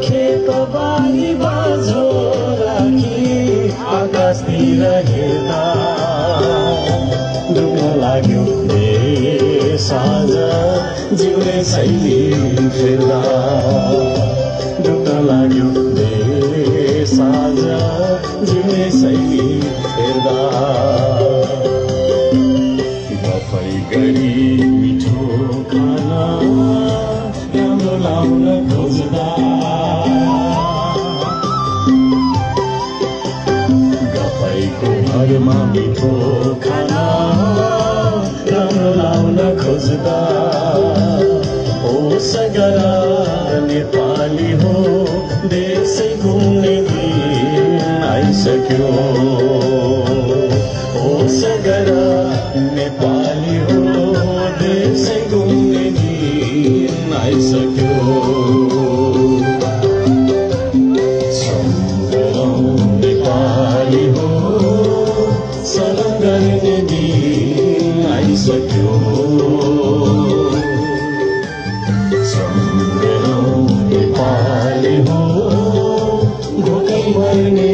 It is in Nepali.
खेत बारी बाझो राखी आकाशतिर हेर्दा दुख्न लाग्यो साँझ जिउने शैली फेर्दा दुख्न लाग्यो साँझ जिउने शैली फेर्दा गफै गरी मिठो खाना राम्रो लाउन खोज्दा गफैको घरमा मिठो खाना राम्रो लाउन खोज्दा ओ सगरा नेपाली हो देशै घुम्ने दिन आइसक्यो ओ सगरा नेपाली हो देशै घुम्ने दिन आइसक्यो सम्झौँ नेपाली हो सलाम गर्ने दिन आइसक्यो सम्झौँ नेपाली हो भोकै मर्ने